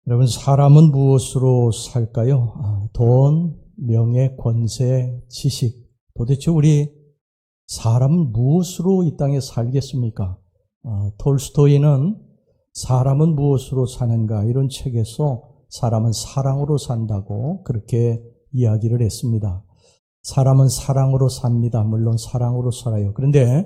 여러분, 사람은 무엇으로 살까요? 돈, 명예, 권세, 지식. 도대체 우리 사람은 무엇으로 이 땅에 살겠습니까? 톨스토이는 사람은 무엇으로 사는가 이런 책에서 사람은 사랑으로 산다고 그렇게 이야기를 했습니다. 사람은 사랑으로 삽니다. 물론 사랑으로 살아요. 그런데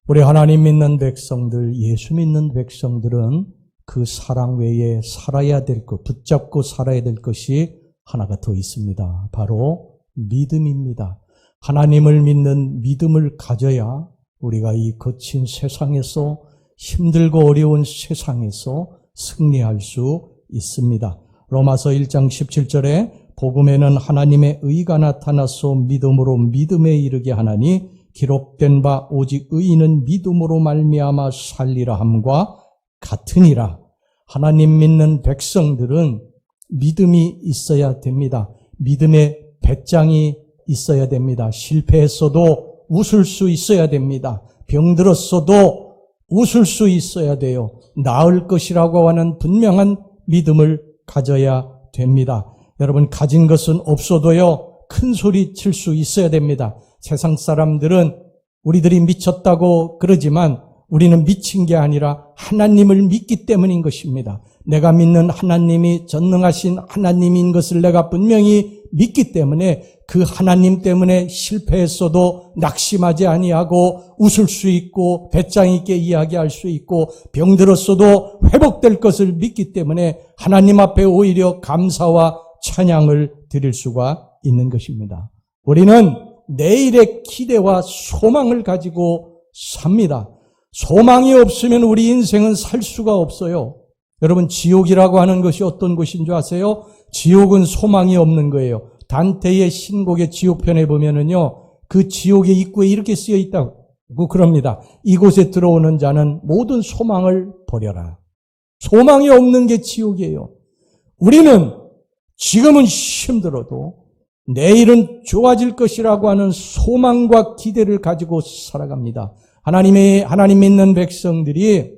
우리 하나님 믿는 백성들, 예수 믿는 백성들은 그 사랑 외에 살아야 될 것, 붙잡고 살아야 될 것이 하나가 더 있습니다. 바로 믿음입니다. 하나님을 믿는 믿음을 가져야 우리가 이 거친 세상에서, 힘들고 어려운 세상에서 승리할 수 있습니다. 로마서 1장 17절에 복음에는 하나님의 의가 나타나서 믿음으로 믿음에 이르게 하나니 기록된 바 오직 의인은 믿음으로 말미암아 살리라 함과 같으니라. 하나님 믿는 백성들은 믿음이 있어야 됩니다. 믿음의 배짱이 있어야 됩니다. 실패했어도 웃을 수 있어야 됩니다. 병들었어도 웃을 수 있어야 돼요. 나을 것이라고 하는 분명한 믿음을 가져야 됩니다. 여러분, 가진 것은 없어도요, 큰 소리 칠 수 있어야 됩니다. 세상 사람들은 우리들이 미쳤다고 그러지만 우리는 미친 게 아니라 하나님을 믿기 때문인 것입니다. 내가 믿는 하나님이 전능하신 하나님인 것을 내가 분명히 믿기 때문에 그 하나님 때문에 실패했어도 낙심하지 아니하고 웃을 수 있고 배짱 있게 이야기할 수 있고 병들었어도 회복될 것을 믿기 때문에 하나님 앞에 오히려 감사와 찬양을 드릴 수가 있는 것입니다. 우리는 내일의 기대와 소망을 가지고 삽니다. 소망이 없으면 우리 인생은 살 수가 없어요. 여러분, 지옥이라고 하는 것이 어떤 곳인 줄 아세요? 지옥은 소망이 없는 거예요. 단테의 신곡의 지옥편에 보면은요, 그 지옥의 입구에 이렇게 쓰여 있다고 그럽니다. 이곳에 들어오는 자는 모든 소망을 버려라. 소망이 없는 게 지옥이에요. 우리는 지금은 힘들어도 내일은 좋아질 것이라고 하는 소망과 기대를 가지고 살아갑니다. 하나님 믿는 백성들이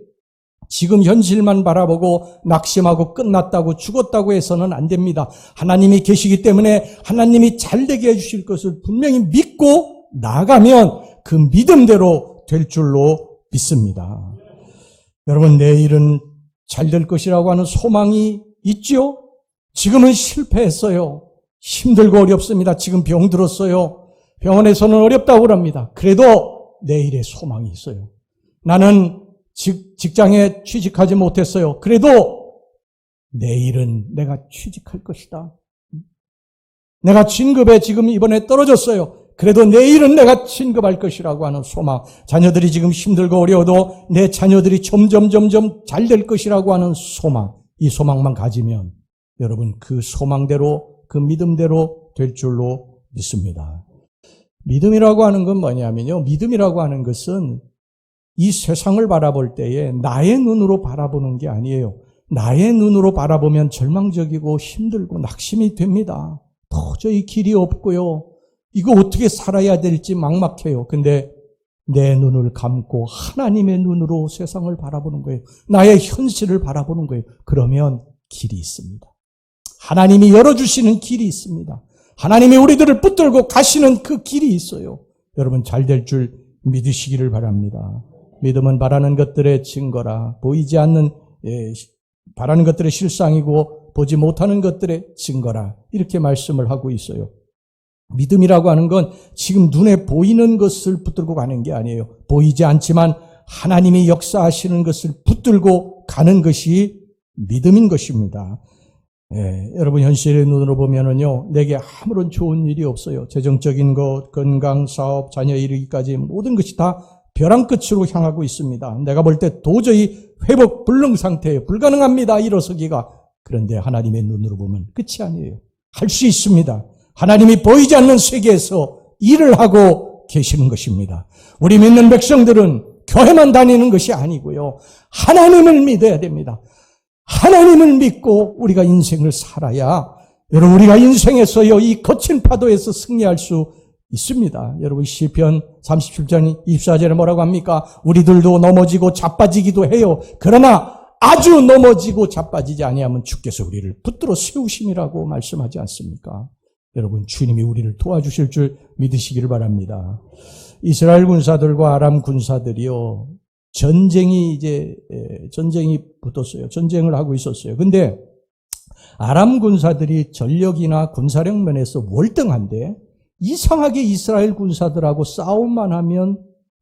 지금 현실만 바라보고 낙심하고 끝났다고 죽었다고 해서는 안 됩니다. 하나님이 계시기 때문에 하나님이 잘되게 해주실 것을 분명히 믿고 나가면 그 믿음대로 될 줄로 믿습니다. 여러분, 내일은 잘 될 것이라고 하는 소망이 있죠? 지금은 실패했어요. 힘들고 어렵습니다. 지금 병들었어요. 병원에서는 어렵다고 합니다. 그래도 내일의 소망이 있어요. 나는 직장에 취직하지 못했어요. 그래도 내일은 내가 취직할 것이다. 내가 진급에 지금 이번에 떨어졌어요. 그래도 내일은 내가 진급할 것이라고 하는 소망. 자녀들이 지금 힘들고 어려워도 내 자녀들이 점점 잘 될 것이라고 하는 소망. 이 소망만 가지면 여러분, 그 소망대로, 그 믿음대로 될 줄로 믿습니다. 믿음이라고 하는 건 뭐냐면요, 믿음이라고 하는 것은 이 세상을 바라볼 때에 나의 눈으로 바라보는 게 아니에요. 나의 눈으로 바라보면 절망적이고 힘들고 낙심이 됩니다. 도저히 길이 없고요, 이거 어떻게 살아야 될지 막막해요. 근데 내 눈을 감고 하나님의 눈으로 세상을 바라보는 거예요. 나의 현실을 바라보는 거예요. 그러면 길이 있습니다. 하나님이 열어주시는 길이 있습니다. 하나님이 우리들을 붙들고 가시는 그 길이 있어요. 여러분, 잘 될 줄 믿으시기를 바랍니다. 믿음은 바라는 것들의 증거라. 보이지 않는 바라는 것들의 실상이고 보지 못하는 것들의 증거라. 이렇게 말씀을 하고 있어요. 믿음이라고 하는 건 지금 눈에 보이는 것을 붙들고 가는 게 아니에요. 보이지 않지만 하나님이 역사하시는 것을 붙들고 가는 것이 믿음인 것입니다. 여러분, 현실의 눈으로 보면은요, 내게 아무런 좋은 일이 없어요. 재정적인 것, 건강, 사업, 자녀 이루기까지 모든 것이 다 벼랑 끝으로 향하고 있습니다. 내가 볼 때 도저히 회복 불능 상태예요. 불가능합니다, 일어서기가. 그런데 하나님의 눈으로 보면 끝이 아니에요. 할 수 있습니다. 하나님이 보이지 않는 세계에서 일을 하고 계시는 것입니다. 우리 믿는 백성들은 교회만 다니는 것이 아니고요, 하나님을 믿어야 됩니다. 하나님을 믿고 우리가 인생을 살아야 여러분, 우리가 인생에서요, 이 거친 파도에서 승리할 수 있습니다. 여러분, 시편 37장 24절에 뭐라고 합니까? 우리들도 넘어지고 자빠지기도 해요. 그러나 아주 넘어지고 자빠지지 아니하면 주께서 우리를 붙들어 세우심이라고 말씀하지 않습니까? 여러분, 주님이 우리를 도와주실 줄 믿으시기를 바랍니다. 이스라엘 군사들과 아람 군사들이요, 전쟁이 붙었어요. 전쟁을 하고 있었어요. 근데 아람 군사들이 전력이나 군사력 면에서 월등한데 이상하게 이스라엘 군사들하고 싸움만 하면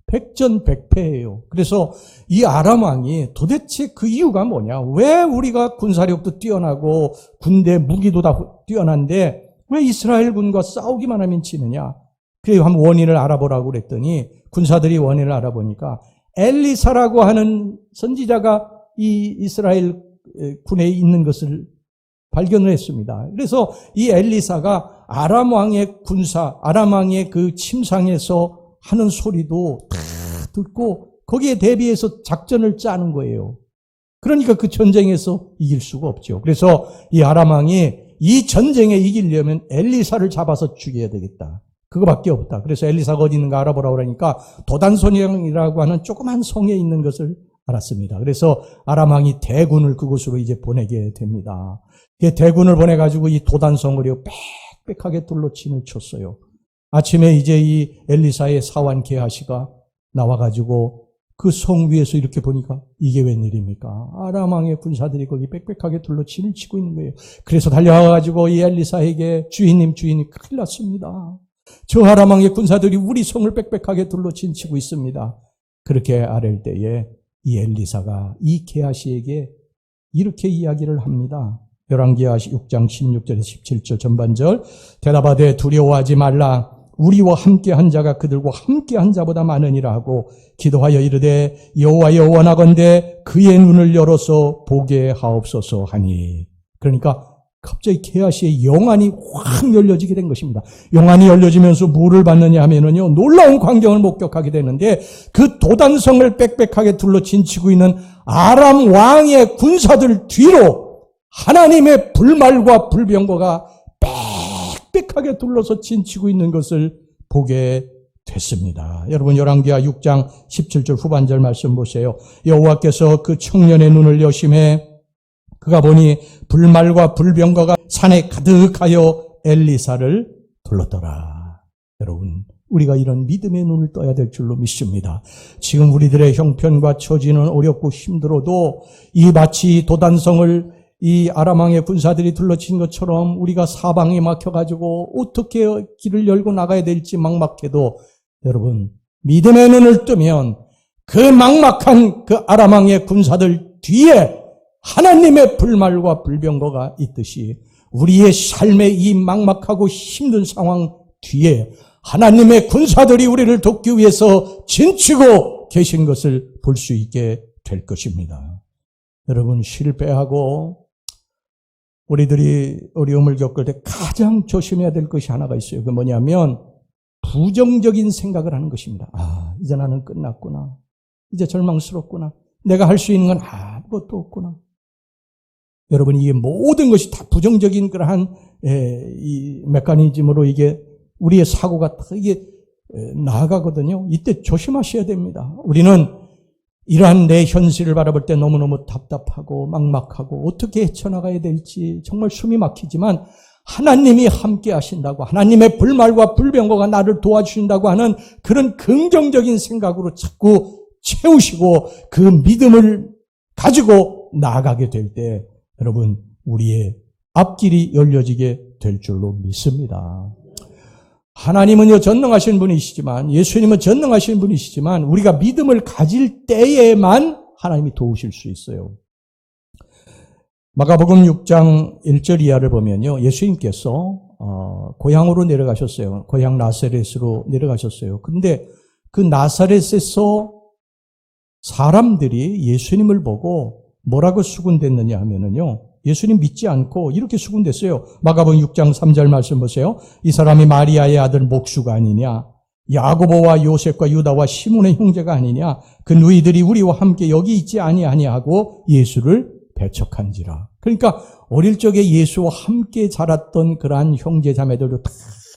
백전백패예요. 그래서 이 아람 왕이 도대체 그 이유가 뭐냐? 왜 우리가 군사력도 뛰어나고 군대 무기도 다 뛰어난데 왜 이스라엘 군과 싸우기만 하면 지느냐? 그래서 한번 원인을 알아보라고 그랬더니 군사들이 원인을 알아보니까 엘리사라고 하는 선지자가 이 이스라엘 군에 있는 것을 발견을 했습니다. 그래서 이 엘리사가 아람 왕의 그 침상에서 하는 소리도 다 듣고 거기에 대비해서 작전을 짜는 거예요. 그러니까 그 전쟁에서 이길 수가 없죠. 그래서 이 아람 왕이 이 전쟁에 이기려면 엘리사를 잡아서 죽여야 되겠다. 그거밖에 없다. 그래서 엘리사가 어디 있는가 알아보라고 그러니까 도단손이라고 하는 조그만 성에 있는 것을 알았습니다. 그래서 아람 왕이 대군을 그곳으로 이제 보내게 됩니다. 대군을 보내가지고 이 도단성을 빽빽하게 둘러 진을 쳤어요. 아침에 이제 이 엘리사의 사환 게하시가 나와가지고 그 성 위에서 이렇게 보니까 이게 웬일입니까? 아람 왕의 군사들이 거기 빽빽하게 둘러 진을 치고 있는 거예요. 그래서 달려와가지고 이 엘리사에게 주인님 큰일 났습니다. 저 아람 왕의 군사들이 우리 성을 빽빽하게 둘러 진치고 있습니다. 그렇게 아랠 때에 이 엘리사가 이 게하시에게 이렇게 이야기를 합니다. 열왕기하 6장 16절에서 17절 전반절. 대답하되 두려워하지 말라. 우리와 함께한 자가 그들과 함께한 자보다 많으니라 하고 기도하여 이르되 여호와여 원하건대 그의 눈을 열어서 보게 하옵소서 하니. 그러니까 갑자기 게하시의 영안이 확 열려지게 된 것입니다. 영안이 열려지면서 뭐를 받느냐 하면은요, 놀라운 광경을 목격하게 되는데 그 도단성을 빽빽하게 둘러 진치고 있는 아람 왕의 군사들 뒤로 하나님의 불말과 불병거가 빽빽하게 둘러서 진치고 있는 것을 보게 됐습니다. 여러분 열왕기하 6장 17절 후반절 말씀 보세요. 여호와께서 그 청년의 눈을 여심해 그가 보니 불말과 불병거가 산에 가득하여 엘리사를 둘렀더라. 여러분 우리가 이런 믿음의 눈을 떠야 될 줄로 믿습니다. 지금 우리들의 형편과 처지는 어렵고 힘들어도 이 마치 도단성을 이 아람 왕의 군사들이 둘러친 것처럼 우리가 사방이 막혀가지고 어떻게 길을 열고 나가야 될지 막막해도 여러분 믿음의 눈을 뜨면 그 막막한 그 아람 왕의 군사들 뒤에 하나님의 불말과 불병거가 있듯이 우리의 삶의 이 막막하고 힘든 상황 뒤에 하나님의 군사들이 우리를 돕기 위해서 진치고 계신 것을 볼 수 있게 될 것입니다. 여러분 실패하고 우리들이 어려움을 겪을 때 가장 조심해야 될 것이 하나가 있어요. 그게 뭐냐면 부정적인 생각을 하는 것입니다. 이제 나는 끝났구나. 이제 절망스럽구나. 내가 할 수 있는 건 아무것도 없구나. 여러분 이게 모든 것이 다 부정적인 그러한 이 메커니즘으로 이게 우리의 사고가 다 이게 나아가거든요. 이때 조심하셔야 됩니다. 우리는 이러한 내 현실을 바라볼 때 너무너무 답답하고 막막하고 어떻게 헤쳐나가야 될지 정말 숨이 막히지만 하나님이 함께 하신다고 하나님의 불말과 불병거가 나를 도와주신다고 하는 그런 긍정적인 생각으로 자꾸 채우시고 그 믿음을 가지고 나아가게 될 때 여러분 우리의 앞길이 열려지게 될 줄로 믿습니다. 하나님은요 전능하신 분이시지만 예수님은 전능하신 분이시지만 우리가 믿음을 가질 때에만 하나님이 도우실 수 있어요. 마가복음 6장 1절 이하를 보면요 예수님께서 고향으로 내려가셨어요. 고향 나사렛으로 내려가셨어요. 근데 그 나사렛에서 사람들이 예수님을 보고 뭐라고 수군댔느냐 하면은요 예수님 믿지 않고 이렇게 수군댔어요. 마가복음 6장 3절 말씀 보세요. 이 사람이 마리아의 아들 목수가 아니냐? 야고보와 요셉과 유다와 시몬의 형제가 아니냐? 그 누이들이 우리와 함께 여기 있지 아니하냐 하고 예수를 배척한지라. 그러니까 어릴 적에 예수와 함께 자랐던 그러한 형제 자매들도 다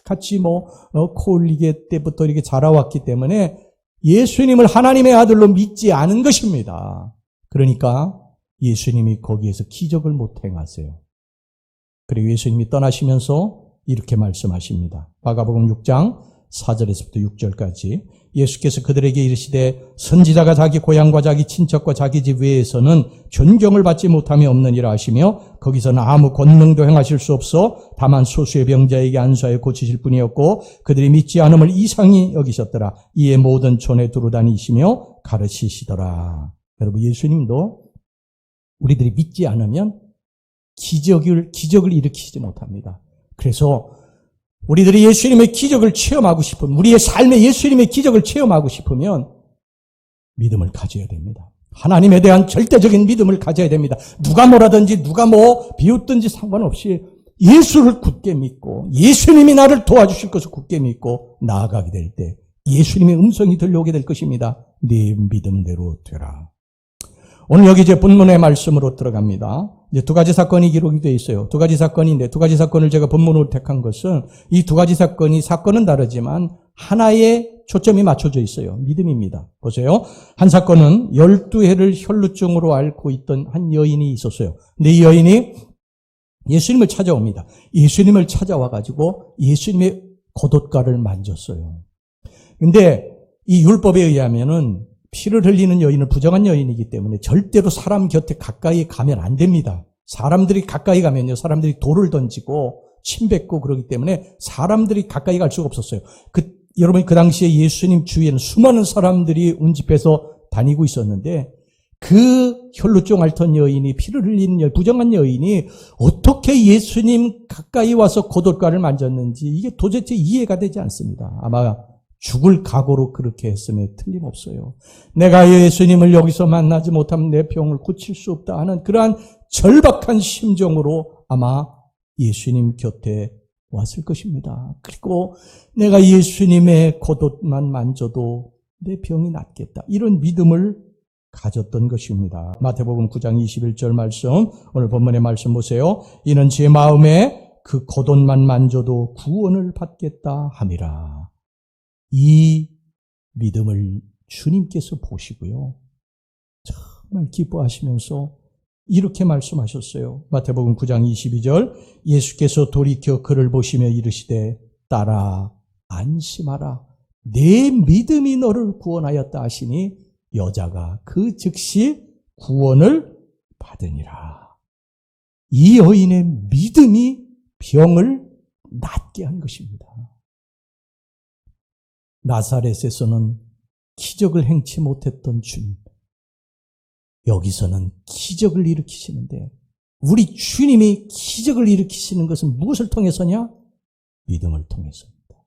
같이 코 올리게 때부터 이렇게 자라왔기 때문에 예수님을 하나님의 아들로 믿지 않은 것입니다. 그러니까 예수님이 거기에서 기적을 못 행하세요. 그리고 예수님이 떠나시면서 이렇게 말씀하십니다. 마가복음 6장 4절에서부터 6절까지 예수께서 그들에게 이르시되 선지자가 자기 고향과 자기 친척과 자기 집 외에서는 존경을 받지 못함이 없느니라 하시며 거기서는 아무 권능도 행하실 수 없어 다만 소수의 병자에게 안수하여 고치실 뿐이었고 그들이 믿지 않음을 이상히 여기셨더라. 이에 모든 촌에 두루다니시며 가르치시더라. 여러분, 예수님도 우리들이 믿지 않으면 기적을 일으키지 못합니다. 그래서 우리들이 예수님의 기적을 체험하고 싶으면, 우리의 삶에 예수님의 기적을 체험하고 싶으면 믿음을 가져야 됩니다. 하나님에 대한 절대적인 믿음을 가져야 됩니다. 누가 뭐라든지 누가 뭐 비웃든지 상관없이 예수를 굳게 믿고 예수님이 나를 도와주실 것을 굳게 믿고 나아가게 될 때 예수님의 음성이 들려오게 될 것입니다. 네 믿음대로 되라. 오늘 여기 이제 본문의 말씀으로 들어갑니다. 이제 두 가지 사건이 기록이 되어 있어요. 두 가지 사건인데 두 가지 사건을 제가 본문으로 택한 것은 이 두 가지 사건은 다르지만 하나의 초점이 맞춰져 있어요. 믿음입니다. 보세요. 한 사건은 12해를 혈루증으로 앓고 있던 한 여인이 있었어요. 근데 이 여인이 예수님을 찾아옵니다. 예수님을 찾아와가지고 예수님의 겉옷가를 만졌어요. 근데 이 율법에 의하면은 피를 흘리는 여인은 부정한 여인이기 때문에 절대로 사람 곁에 가까이 가면 안 됩니다. 사람들이 가까이 가면요, 사람들이 돌을 던지고 침 뱉고 그러기 때문에 사람들이 가까이 갈 수가 없었어요. 여러분이 그 당시에 예수님 주위에는 수많은 사람들이 운집해서 다니고 있었는데 그 혈루증 앓던 여인이, 피를 흘리는 부정한 여인이 어떻게 예수님 가까이 와서 겉옷가를 만졌는지 이게 도대체 이해가 되지 않습니다. 아마 죽을 각오로 그렇게 했음에 틀림없어요. 내가 예수님을 여기서 만나지 못하면 내 병을 고칠 수 없다 하는 그러한 절박한 심정으로 아마 예수님 곁에 왔을 것입니다. 그리고 내가 예수님의 겉옷만 만져도 내 병이 낫겠다. 이런 믿음을 가졌던 것입니다. 마태복음 9장 21절 말씀, 오늘 본문의 말씀 보세요. 이는 제 마음에 그 겉옷만 만져도 구원을 받겠다 함이라. 이 믿음을 주님께서 보시고요, 정말 기뻐하시면서 이렇게 말씀하셨어요. 마태복음 9장 22절, 예수께서 돌이켜 그를 보시며 이르시되 따라 안심하라. 내 믿음이 너를 구원하였다 하시니 여자가 그 즉시 구원을 받으니라. 이 여인의 믿음이 병을 낫게 한 것입니다. 나사렛에서는 기적을 행치 못했던 주님, 여기서는 기적을 일으키시는데, 우리 주님이 기적을 일으키시는 것은 무엇을 통해서냐? 믿음을 통해서입니다.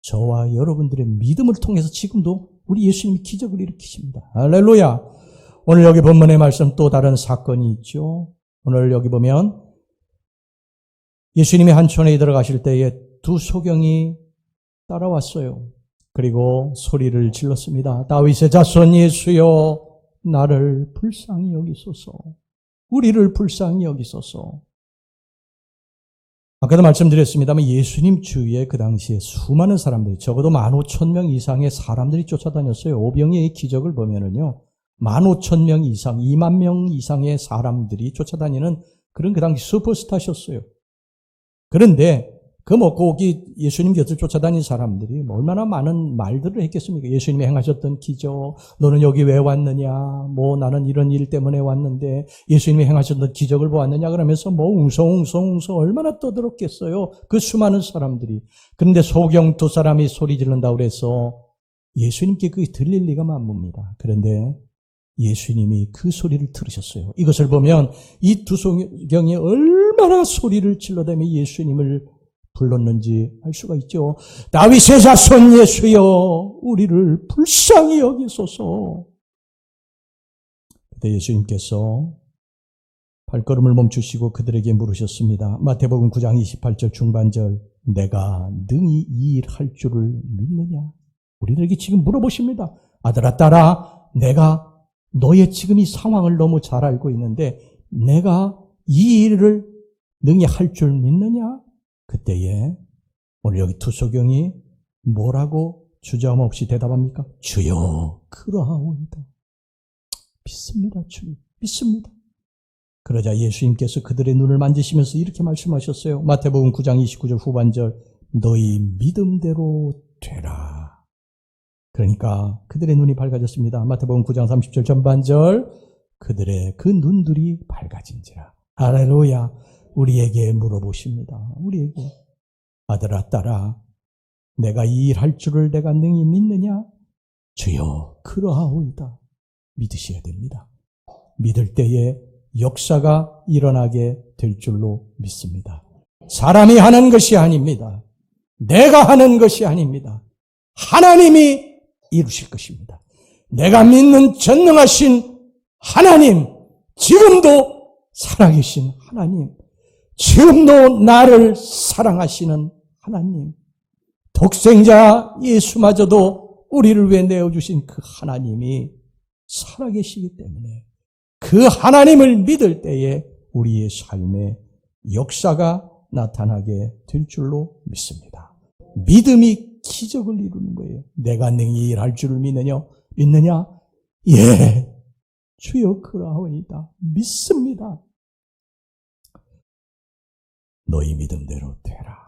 저와 여러분들의 믿음을 통해서 지금도 우리 예수님이 기적을 일으키십니다. 할렐루야. 오늘 여기 본문의 말씀 또 다른 사건이 있죠. 오늘 여기 보면 예수님이 한 촌에 들어가실 때에 두 소경이 따라왔어요. 그리고 소리를 질렀습니다. 다윗의 자손 예수여, 나를 불쌍히 여기소서. 우리를 불쌍히 여기소서. 아까도 말씀드렸습니다만 예수님 주위에 그 당시에 수많은 사람들이, 적어도 15,000명 이상의 사람들이 쫓아다녔어요. 오병이의 기적을 보면은요, 15,000명 이상, 2만 명 이상의 사람들이 쫓아다니는 그런 그 당시 슈퍼스타셨어요. 그런데 그 거기 예수님 곁을 쫓아다닌 사람들이 얼마나 많은 말들을 했겠습니까? 예수님이 행하셨던 기적, 너는 여기 왜 왔느냐, 뭐 나는 이런 일 때문에 왔는데 예수님이 행하셨던 기적을 보았느냐 그러면서 뭐 웅성웅성 얼마나 떠들었겠어요, 그 수많은 사람들이. 그런데 소경 두 사람이 소리 지른다고 그래서 예수님께 그게 들릴 리가 만무입니다. 그런데 예수님이 그 소리를 들으셨어요. 이것을 보면 이 두 소경이 얼마나 소리를 질러대며 예수님을 불렀는지 알 수가 있죠. 다윗의 자손 예수여, 우리를 불쌍히 여기소서. 그때 예수님께서 발걸음을 멈추시고 그들에게 물으셨습니다. 마태복음 9장 28절 중반절, 내가 능히 이 일 할 줄을 믿느냐? 우리들에게 지금 물어보십니다. 아들아, 딸아, 내가 너의 지금 이 상황을 너무 잘 알고 있는데 내가 이 일을 능히 할 줄 믿느냐? 그때에 오늘 여기 두 소경이 뭐라고 주저함 없이 대답합니까? 주여, 그러하오이다. 믿습니다, 주님. 믿습니다. 그러자 예수님께서 그들의 눈을 만지시면서 이렇게 말씀하셨어요. 마태복음 9장 29절 후반절, 너희 믿음대로 되라. 그러니까 그들의 눈이 밝아졌습니다. 마태복음 9장 30절 전반절, 그들의 그 눈들이 밝아진지라. 할렐루야. 우리에게 물어보십니다. 우리에게, 아들아 딸아, 내가 이 일 할 줄을 내가 능히 믿느냐? 주여 그러하오이다. 믿으셔야 됩니다. 믿을 때에 역사가 일어나게 될 줄로 믿습니다. 사람이 하는 것이 아닙니다. 내가 하는 것이 아닙니다. 하나님이 이루실 것입니다. 내가 믿는 전능하신 하나님, 지금도 살아계신 하나님, 지금도 나를 사랑하시는 하나님, 독생자 예수마저도 우리를 위해 내어주신 그 하나님이 살아계시기 때문에 그 하나님을 믿을 때에 우리의 삶에 역사가 나타나게 될 줄로 믿습니다. 믿음이 기적을 이루는 거예요. 내가 능히 일할 줄을 믿느냐? 예, 주여 그러하오이다. 믿습니다. 너희 믿음대로 되라.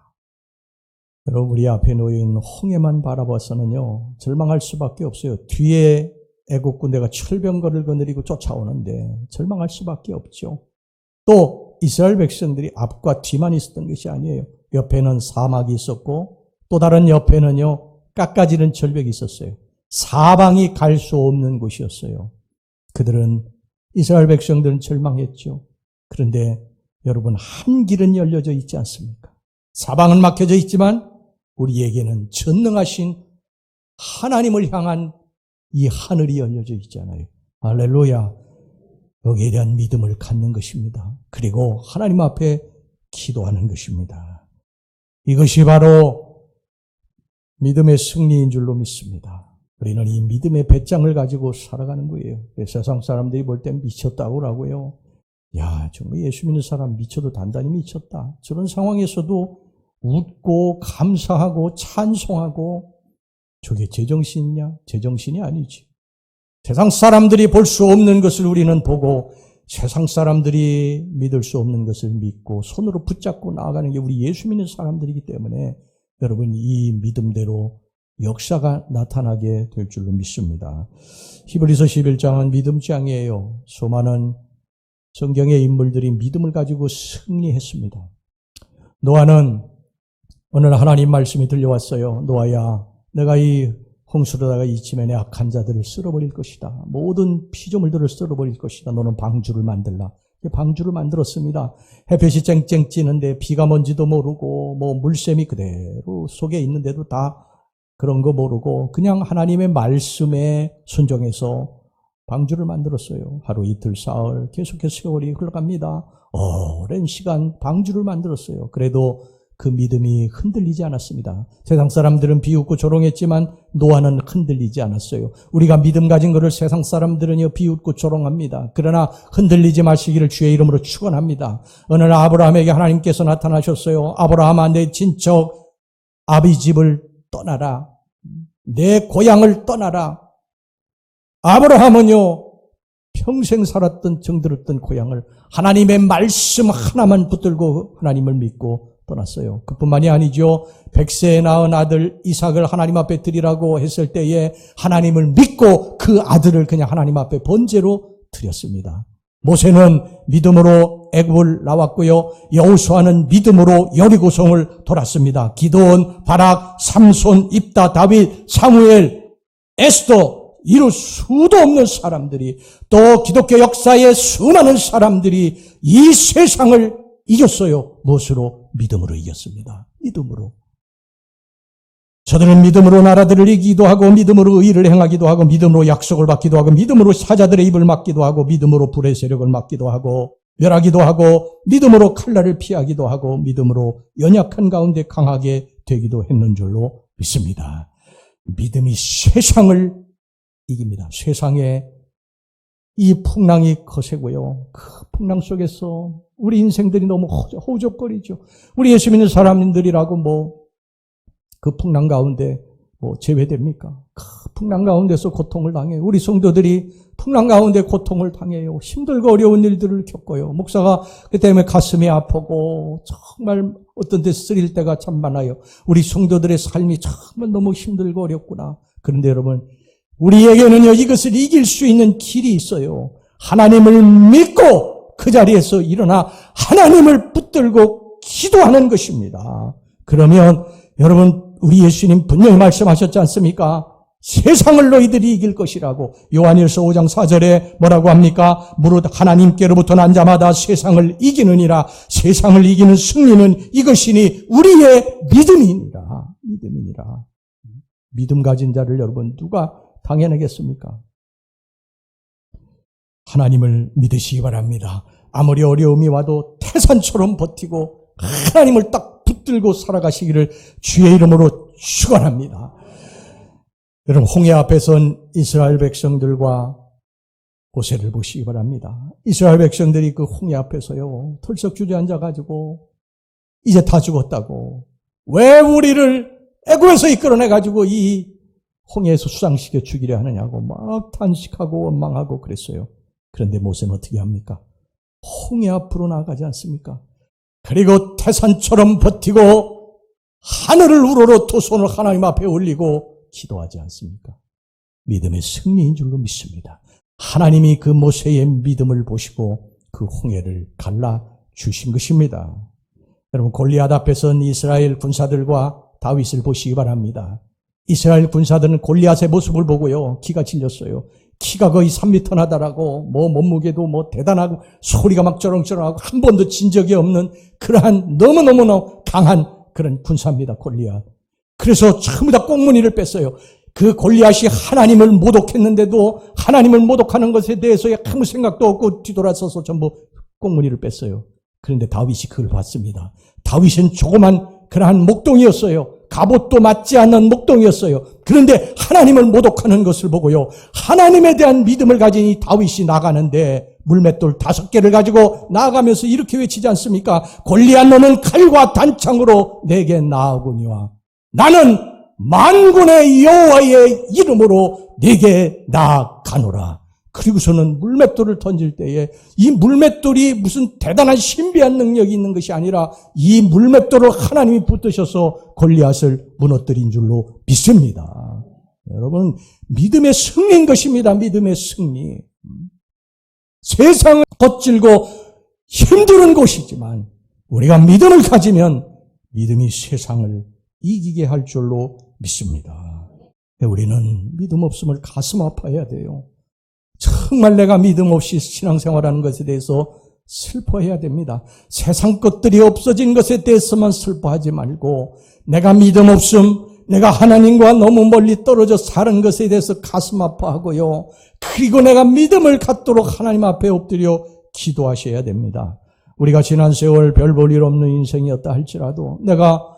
여러분, 우리 앞에 놓인 홍해만 바라봐서는요, 절망할 수밖에 없어요. 뒤에 애국 군대가 철병거를 거느리고 쫓아오는데 절망할 수밖에 없죠. 또 이스라엘 백성들이 앞과 뒤만 있었던 것이 아니에요. 옆에는 사막이 있었고 또 다른 옆에는요, 깎아지는 절벽이 있었어요. 사방이 갈 수 없는 곳이었어요. 이스라엘 백성들은 절망했죠. 그런데 여러분, 한 길은 열려져 있지 않습니까? 사방은 막혀져 있지만 우리에게는 전능하신 하나님을 향한 이 하늘이 열려져 있잖아요. 할렐루야. 여기에 대한 믿음을 갖는 것입니다. 그리고 하나님 앞에 기도하는 것입니다. 이것이 바로 믿음의 승리인 줄로 믿습니다. 우리는 이 믿음의 배짱을 가지고 살아가는 거예요. 세상 사람들이 볼 땐 미쳤다고 하고요. 야, 정말 예수 믿는 사람 미쳐도 단단히 미쳤다. 저런 상황에서도 웃고 감사하고 찬송하고, 저게 제정신이냐? 제정신이 아니지. 세상 사람들이 볼 수 없는 것을 우리는 보고 세상 사람들이 믿을 수 없는 것을 믿고 손으로 붙잡고 나아가는 게 우리 예수 믿는 사람들이기 때문에 여러분, 이 믿음대로 역사가 나타나게 될 줄로 믿습니다. 히브리서 11장은 믿음장이에요. 수많은 성경의 인물들이 믿음을 가지고 승리했습니다. 노아는 오늘 하나님 말씀이 들려왔어요. 노아야, 내가 이 홍수로다가 이 지면의 악한 자들을 쓸어버릴 것이다. 모든 피조물들을 쓸어버릴 것이다. 너는 방주를 만들라. 방주를 만들었습니다. 햇볕이 쨍쨍 찌는데 비가 뭔지도 모르고 물샘이 그대로 속에 있는데도 다 그런 거 모르고 그냥 하나님의 말씀에 순종해서 방주를 만들었어요. 하루 이틀 사흘 계속해서 세월이 흘러갑니다. 오랜 시간 방주를 만들었어요. 그래도 그 믿음이 흔들리지 않았습니다. 세상 사람들은 비웃고 조롱했지만 노아는 흔들리지 않았어요. 우리가 믿음 가진 것을 세상 사람들은요, 비웃고 조롱합니다. 그러나 흔들리지 마시기를 주의 이름으로 축원합니다. 어느 날 아브라함에게 하나님께서 나타나셨어요. 아브라함아, 내 친척 아비 집을 떠나라. 내 고향을 떠나라. 아브라함은요, 평생 살았던 정들었던 고향을 하나님의 말씀 하나만 붙들고 하나님을 믿고 떠났어요. 그뿐만이 아니죠. 100세에 낳은 아들 이삭을 하나님 앞에 드리라고 했을 때에 하나님을 믿고 그 아들을 그냥 하나님 앞에 번제로 드렸습니다. 모세는 믿음으로 애굽을 나왔고요. 여호수아는 믿음으로 여리고성을 돌았습니다. 기드온, 바락, 삼손, 입다, 다윗, 사무엘, 에스더, 이루 수도 없는 사람들이, 또 기독교 역사의 수많은 사람들이 이 세상을 이겼어요. 무엇으로? 믿음으로 이겼습니다. 믿음으로. 저들은 믿음으로 나라들을 이기기도 하고, 믿음으로 의를 행하기도 하고, 믿음으로 약속을 받기도 하고, 믿음으로 사자들의 입을 막기도 하고, 믿음으로 불의 세력을 막기도 하고, 멸하기도 하고, 믿음으로 칼날을 피하기도 하고, 믿음으로 연약한 가운데 강하게 되기도 했는 줄로 믿습니다. 믿음이 세상을 이깁니다. 세상에 이 풍랑이 거세고요. 그 풍랑 속에서 우리 인생들이 너무 허우적거리죠. 우리 예수 믿는 사람들이라고 그 풍랑 가운데 제외됩니까? 풍랑 가운데서 고통을 당해요. 우리 성도들이 풍랑 가운데 고통을 당해요. 힘들고 어려운 일들을 겪어요. 목사가 그 때문에 가슴이 아프고 정말 어떤 데 쓰릴 때가 참 많아요. 우리 성도들의 삶이 정말 너무 힘들고 어렵구나. 그런데 여러분, 우리에게는요, 이것을 이길 수 있는 길이 있어요. 하나님을 믿고 그 자리에서 일어나 하나님을 붙들고 기도하는 것입니다. 그러면 여러분, 우리 예수님 분명히 말씀하셨지 않습니까? 세상을 너희들이 이길 것이라고. 요한일서 5장 4절에 뭐라고 합니까? 무릇 하나님께로부터 난 자마다 세상을 이기느니라. 세상을 이기는 승리는 이것이니 우리의 믿음이니라. 믿음이니라. 믿음 가진 자를 여러분 누가 당해내겠습니까? 하나님을 믿으시기 바랍니다. 아무리 어려움이 와도 태산처럼 버티고 하나님을 딱 붙들고 살아가시기를 주의 이름으로 축원합니다. 여러분, 홍해 앞에 선 이스라엘 백성들과 모세를 보시기 바랍니다. 이스라엘 백성들이 그 홍해 앞에서요, 털썩 주저앉아가지고 이제 다 죽었다고, 왜 우리를 애굽에서 이끌어내가지고 이 홍해에서 수상시켜 죽이려 하느냐고 막 탄식하고 원망하고 그랬어요. 그런데 모세는 어떻게 합니까? 홍해 앞으로 나아가지 않습니까? 그리고 태산처럼 버티고 하늘을 우러러 두 손을 하나님 앞에 올리고 기도하지 않습니까? 믿음의 승리인 줄로 믿습니다. 하나님이 그 모세의 믿음을 보시고 그 홍해를 갈라주신 것입니다. 여러분, 골리앗 앞에 선 이스라엘 군사들과 다윗을 보시기 바랍니다. 이스라엘 군사들은 골리앗의 모습을 보고요, 기가 질렸어요. 키가 거의 3m 나다라고, 몸무게도 대단하고, 소리가 막 쩌렁쩌렁하고, 한 번도 진 적이 없는 그러한 너무너무 강한 그런 군사입니다, 골리앗. 그래서 전부 다 꽁무니를 뺐어요. 그 골리앗이 하나님을 모독했는데도 하나님을 모독하는 것에 대해서 아무 생각도 없고 뒤돌아서서 전부 꽁무니를 뺐어요. 그런데 다윗이 그걸 봤습니다. 다윗은 조그만 그러한 목동이었어요. 갑옷도 맞지 않는 목동이었어요. 그런데 하나님을 모독하는 것을 보고요, 하나님에 대한 믿음을 가진 이 다윗이 나가는데 물맷돌 5개를 가지고 나아가면서 이렇게 외치지 않습니까? 골리앗 너는 칼과 단창으로 내게 나아오거니와 나는 만군의 여호와의 이름으로 내게 나아가노라. 그리고서는 물맷돌을 던질 때에 이 물맷돌이 무슨 대단한 신비한 능력이 있는 것이 아니라 이 물맷돌을 하나님이 붙드셔서 골리앗을 무너뜨린 줄로 믿습니다. 여러분, 믿음의 승리인 것입니다. 믿음의 승리. 세상은 거칠고 힘든 곳이지만 우리가 믿음을 가지면 믿음이 세상을 이기게 할 줄로 믿습니다. 우리는 믿음 없음을 가슴 아파해야 돼요. 정말 내가 믿음 없이 신앙생활하는 것에 대해서 슬퍼해야 됩니다. 세상 것들이 없어진 것에 대해서만 슬퍼하지 말고 내가 믿음 없음, 내가 하나님과 너무 멀리 떨어져 사는 것에 대해서 가슴 아파하고요. 그리고 내가 믿음을 갖도록 하나님 앞에 엎드려 기도하셔야 됩니다. 우리가 지난 세월 별 볼 일 없는 인생이었다 할지라도 내가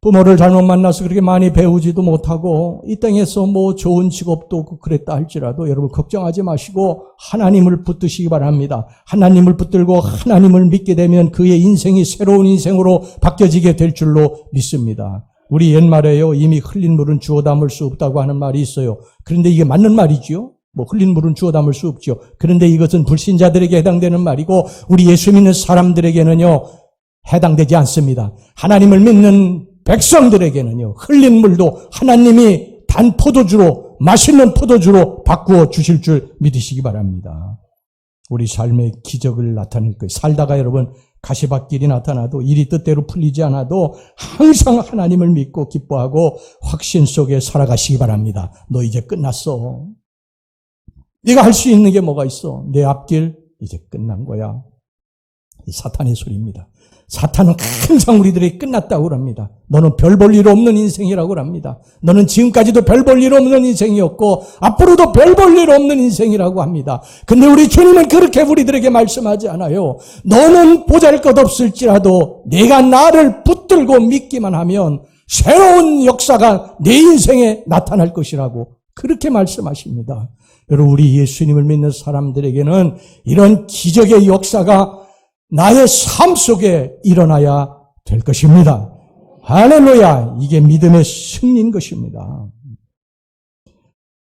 부모를 잘못 만나서 그렇게 많이 배우지도 못하고 이 땅에서 좋은 직업도 없고 그랬다 할지라도 여러분 걱정하지 마시고 하나님을 붙드시기 바랍니다. 하나님을 붙들고 하나님을 믿게 되면 그의 인생이 새로운 인생으로 바뀌어지게 될 줄로 믿습니다. 우리 옛말에요, 이미 흘린 물은 주워 담을 수 없다고 하는 말이 있어요. 그런데 이게 맞는 말이지요? 흘린 물은 주워 담을 수 없죠. 그런데 이것은 불신자들에게 해당되는 말이고 우리 예수 믿는 사람들에게는요 해당되지 않습니다. 하나님을 믿는 백성들에게는요, 흘린 물도 하나님이 단 포도주로, 맛있는 포도주로 바꾸어 주실 줄 믿으시기 바랍니다. 우리 삶의 기적을 나타낼 거예요. 살다가 여러분, 가시밭길이 나타나도 일이 뜻대로 풀리지 않아도 항상 하나님을 믿고 기뻐하고 확신 속에 살아가시기 바랍니다. 너 이제 끝났어. 네가 할 수 있는 게 뭐가 있어? 내 앞길 이제 끝난 거야. 이 사탄의 소리입니다. 사탄은 항상 우리들이 끝났다고 합니다. 너는 별 볼 일 없는 인생이라고 합니다. 너는 지금까지도 별 볼 일 없는 인생이었고 앞으로도 별 볼 일 없는 인생이라고 합니다. 근데 우리 주님은 그렇게 우리들에게 말씀하지 않아요. 너는 보잘것없을지라도 내가 나를 붙들고 믿기만 하면 새로운 역사가 내 인생에 나타날 것이라고 그렇게 말씀하십니다. 여러분, 우리 예수님을 믿는 사람들에게는 이런 기적의 역사가 나의 삶 속에 일어나야 될 것입니다. 할렐루야! 이게 믿음의 승리인 것입니다.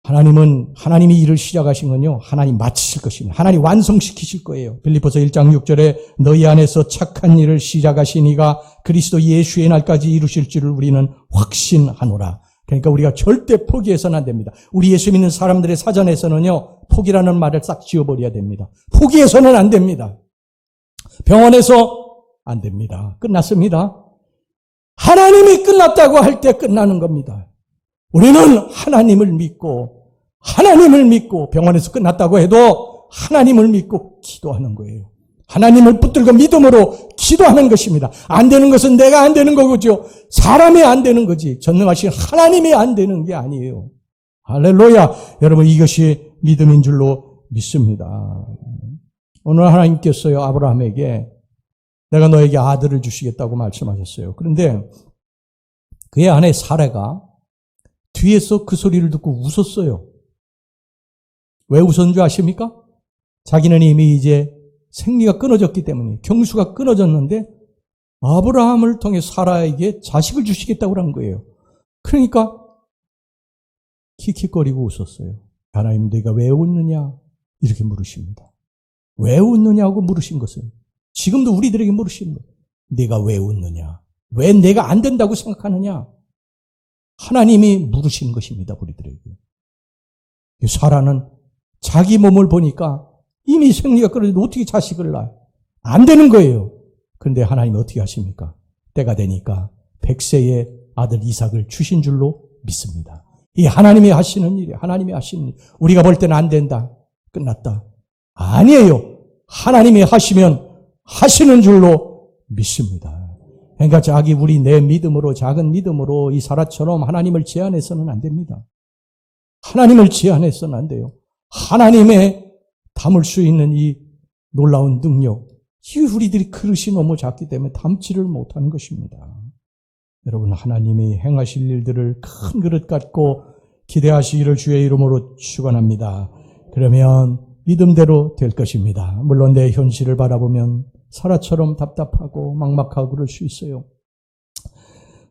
하나님이 일을 시작하신 건요, 하나님 마치실 것입니다. 하나님 완성시키실 거예요. 빌립보서 1장 6절에 너희 안에서 착한 일을 시작하신 이가 그리스도 예수의 날까지 이루실 줄을 우리는 확신하노라. 그러니까 우리가 절대 포기해서는 안 됩니다. 우리 예수 믿는 사람들의 사전에서는요, 포기라는 말을 싹 지워버려야 됩니다. 포기해서는 안 됩니다. 병원에서 안 됩니다. 끝났습니다. 하나님이 끝났다고 할 때 끝나는 겁니다. 우리는 하나님을 믿고 병원에서 끝났다고 해도 하나님을 믿고 기도하는 거예요. 하나님을 붙들고 믿음으로 기도하는 것입니다. 안 되는 것은 내가 안 되는 거죠. 사람이 안 되는 거지. 전능하신 하나님이 안 되는 게 아니에요. 할렐루야. 여러분, 이것이 믿음인 줄로 믿습니다. 오늘 하나님께서요, 아브라함에게 내가 너에게 아들을 주시겠다고 말씀하셨어요. 그런데 그의 아내 사라가 뒤에서 그 소리를 듣고 웃었어요. 왜 웃었는 줄 아십니까? 자기는 이미 이제 생리가 끊어졌기 때문에, 경수가 끊어졌는데 아브라함을 통해 사라에게 자식을 주시겠다고 한 거예요. 그러니까 킥킥거리고 웃었어요. 하나님, 네가 왜 웃느냐? 이렇게 물으십니다. 왜 웃느냐고 물으신 것은 지금도 우리들에게 물으시는 거예요. 네가 왜 웃느냐? 왜 내가 안 된다고 생각하느냐? 하나님이 물으시는 것입니다, 우리들에게. 사라는 자기 몸을 보니까 이미 생리가 끊어졌는데 어떻게 자식을 낳아요? 안 되는 거예요. 그런데 하나님이 어떻게 하십니까? 때가 되니까 100세의 아들 이삭을 주신 줄로 믿습니다. 이 하나님이 하시는 일이에요. 하나님이 하시는 일. 우리가 볼 때는 안 된다. 끝났다. 아니에요. 하나님이 하시면 하시는 줄로 믿습니다. 그러니까 내 믿음으로, 작은 믿음으로 이 사라처럼 하나님을 제한해서는 안 됩니다. 하나님을 제한해서는 안 돼요. 하나님의 담을 수 있는 이 놀라운 능력, 이 우리들이 그릇이 너무 작기 때문에 담지를 못하는 것입니다. 여러분, 하나님이 행하실 일들을 큰 그릇 갖고 기대하시기를 주의 이름으로 축원합니다. 그러면 믿음대로 될 것입니다. 물론 내 현실을 바라보면 사라처럼 답답하고 막막하고 그럴 수 있어요.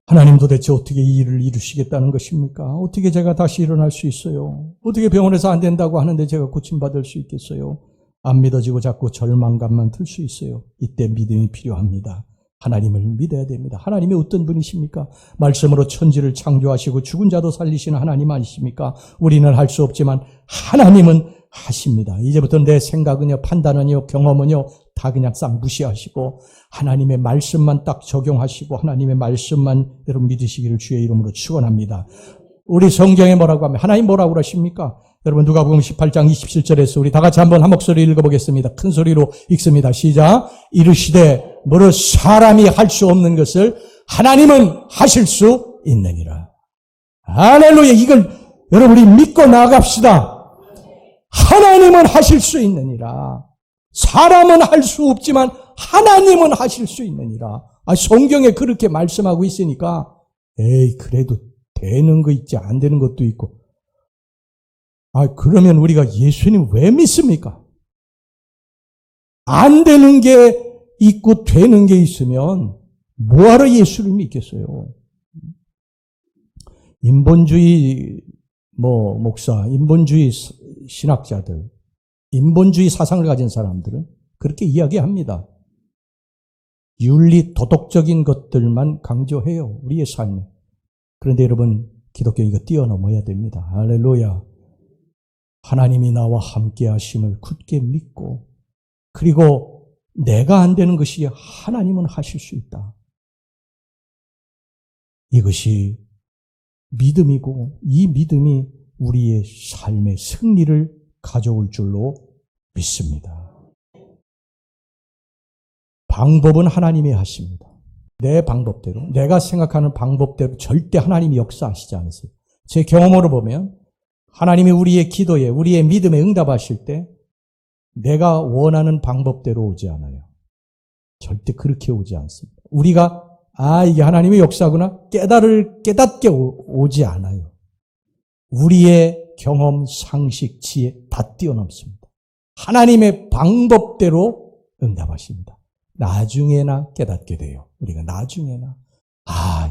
하나님, 도대체 어떻게 이 일을 이루시겠다는 것입니까? 어떻게 제가 다시 일어날 수 있어요? 어떻게 병원에서 안 된다고 하는데 제가 고침받을 수 있겠어요? 안 믿어지고 자꾸 절망감만 들 수 있어요. 이때 믿음이 필요합니다. 하나님을 믿어야 됩니다. 하나님이 어떤 분이십니까? 말씀으로 천지를 창조하시고 죽은 자도 살리시는 하나님 아니십니까? 우리는 할 수 없지만 하나님은 하십니다. 이제부터 내 생각은요, 판단은요, 경험은요, 다 그냥 싹 무시하시고 하나님의 말씀만 딱 적용하시고 하나님의 말씀만 여러분 믿으시기를 주의 이름으로 축원합니다. 우리 성경에 뭐라고 하면 하나님 뭐라고 그러십니까? 여러분, 누가복음 18장 27절에서 우리 다 같이 한번 한 목소리 읽어보겠습니다. 큰 소리로 읽습니다. 시작. 이르시되 뭐로 사람이 할 수 없는 것을 하나님은 하실 수 있느니라. 할렐루야. 이걸 여러분이 믿고 나아갑시다. 하나님은 하실 수 있느니라. 사람은 할 수 없지만 하나님은 하실 수 있느니라. 성경에 그렇게 말씀하고 있으니까 그래도 되는 거 있지 안 되는 것도 있고. 그러면 우리가 예수님 왜 믿습니까? 안 되는 게 있고 되는 게 있으면 뭐하러 예수를 믿겠어요? 인본주의 목사, 인본주의 신학자들, 인본주의 사상을 가진 사람들은 그렇게 이야기합니다. 윤리, 도덕적인 것들만 강조해요. 우리의 삶에. 그런데 여러분, 기독교는 이거 뛰어넘어야 됩니다. 할렐루야. 하나님이 나와 함께 하심을 굳게 믿고, 그리고 내가 안 되는 것이 하나님은 하실 수 있다. 이것이 믿음이고, 이 믿음이 우리의 삶의 승리를 가져올 줄로 믿습니다. 방법은 하나님이 하십니다. 내 방법대로, 내가 생각하는 방법대로 절대 하나님이 역사하시지 않으세요. 제 경험으로 보면 하나님이 우리의 기도에, 우리의 믿음에 응답하실 때 내가 원하는 방법대로 오지 않아요. 절대 그렇게 오지 않습니다. 우리가 이게 하나님의 역사구나 깨닫게 오지 않아요. 우리의 경험, 상식, 지혜 다 뛰어넘습니다. 하나님의 방법대로 응답하십니다. 나중에나 깨닫게 돼요. 우리가 나중에나.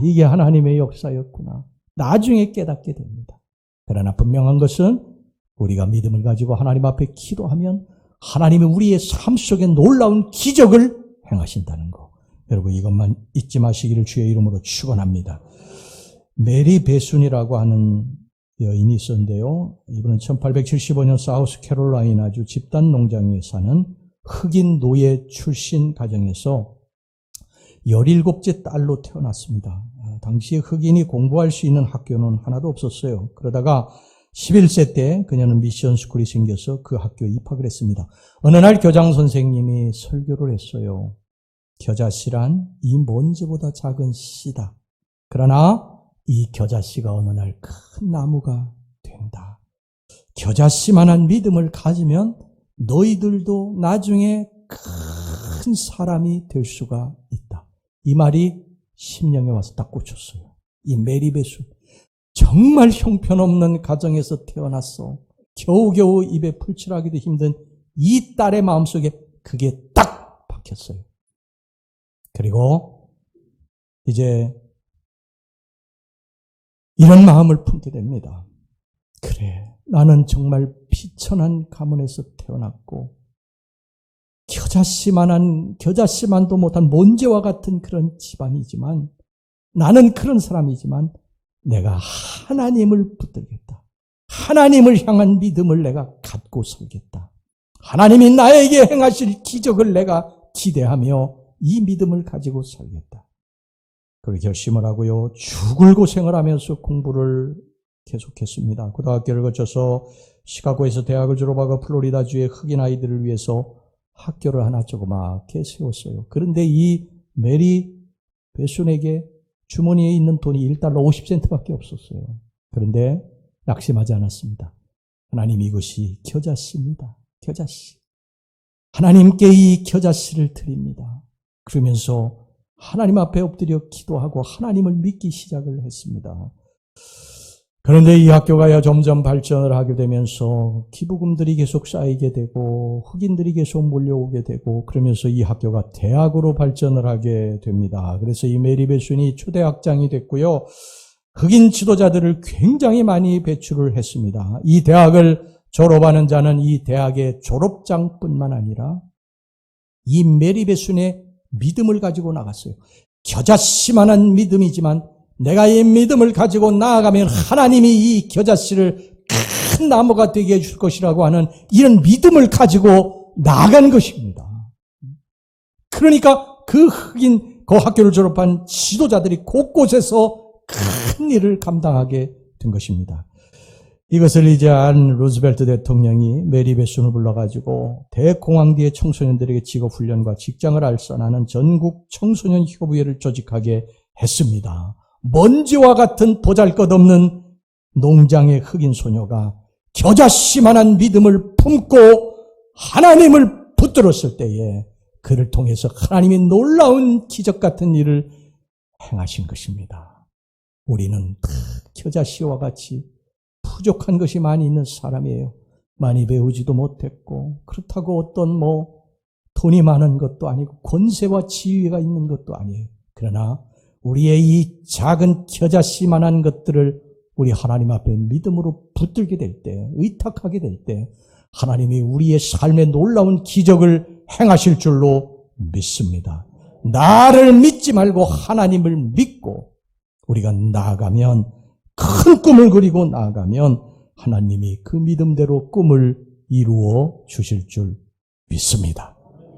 이게 하나님의 역사였구나. 나중에 깨닫게 됩니다. 그러나 분명한 것은 우리가 믿음을 가지고 하나님 앞에 기도하면 하나님이 우리의 삶 속에 놀라운 기적을 행하신다는 거. 여러분 이것만 잊지 마시기를 주의 이름으로 축원합니다. 메리 베순이라고 하는 여인이 있었는데요. 이분은 1875년 사우스캐롤라이나주 집단 농장에 사는 흑인 노예 출신 가정에서 17째 딸로 태어났습니다. 당시에 흑인이 공부할 수 있는 학교는 하나도 없었어요. 그러다가 11세 때 그녀는 미션 스쿨이 생겨서 그 학교에 입학을 했습니다. 어느 날 교장 선생님이 설교를 했어요. 겨자씨란 이 먼지보다 작은 씨다. 그러나 이 겨자씨가 어느 날 큰 나무가 된다. 겨자씨만한 믿음을 가지면 너희들도 나중에 큰 사람이 될 수가 있다. 이 말이 심령에 와서 딱 꽂혔어요. 이 메리 베순 정말 형편없는 가정에서 태어났어. 겨우겨우 입에 풀칠하기도 힘든 이 딸의 마음속에 그게 딱 박혔어요. 그리고 이제 이런 마음을 품게 됩니다. 그래, 나는 정말 비천한 가문에서 태어났고 겨자씨만도 못한 먼지와 같은 그런 집안이지만 나는 그런 사람이지만 내가 하나님을 붙들겠다. 하나님을 향한 믿음을 내가 갖고 살겠다. 하나님이 나에게 행하실 기적을 내가 기대하며 이 믿음을 가지고 살겠다. 그렇게 결심을 하고요. 죽을 고생을 하면서 공부를 계속했습니다. 고등학교를 거쳐서 시카고에서 대학을 졸업하고 플로리다주의 흑인 아이들을 위해서 학교를 하나 조그맣게 세웠어요. 그런데 이 메리 베순에게 주머니에 있는 돈이 $1 50센트밖에 없었어요. 그런데 낙심하지 않았습니다. 하나님 이것이 겨자씨입니다. 겨자씨. 하나님께 이 겨자씨를 드립니다. 그러면서 하나님 앞에 엎드려 기도하고 하나님을 믿기 시작을 했습니다. 그런데 이 학교가 점점 발전을 하게 되면서 기부금들이 계속 쌓이게 되고 흑인들이 계속 몰려오게 되고 그러면서 이 학교가 대학으로 발전을 하게 됩니다. 그래서 이 메리 베순이 초대학장이 됐고요. 흑인 지도자들을 굉장히 많이 배출을 했습니다. 이 대학을 졸업하는 자는 이 대학의 졸업장뿐만 아니라 이 메리 베순의 믿음을 가지고 나갔어요. 겨자씨만한 믿음이지만 내가 이 믿음을 가지고 나아가면 하나님이 이 겨자씨를 큰 나무가 되게 해줄 것이라고 하는 이런 믿음을 가지고 나아간 것입니다. 그러니까 그 학교를 졸업한 지도자들이 곳곳에서 큰 일을 감당하게 된 것입니다. 이것을 이제 안 루즈벨트 대통령이 메리 베순을 불러가지고 대공황 뒤에 청소년들에게 직업훈련과 직장을 알선하는 전국 청소년 협의회를 조직하게 했습니다. 먼지와 같은 보잘것없는 농장의 흑인 소녀가 겨자씨만한 믿음을 품고 하나님을 붙들었을 때에 그를 통해서 하나님이 놀라운 기적 같은 일을 행하신 것입니다. 우리는 겨자씨와 같이 부족한 것이 많이 있는 사람이에요. 많이 배우지도 못했고 그렇다고 어떤 돈이 많은 것도 아니고 권세와 지위가 있는 것도 아니에요. 그러나 우리의 이 작은 겨자씨만한 것들을 우리 하나님 앞에 믿음으로 붙들게 될 때, 의탁하게 될 때 하나님이 우리의 삶에 놀라운 기적을 행하실 줄로 믿습니다. 나를 믿지 말고 하나님을 믿고 우리가 나아가면 큰 꿈을 그리고 나아가면 하나님이 그 믿음대로 꿈을 이루어 주실 줄 믿습니다.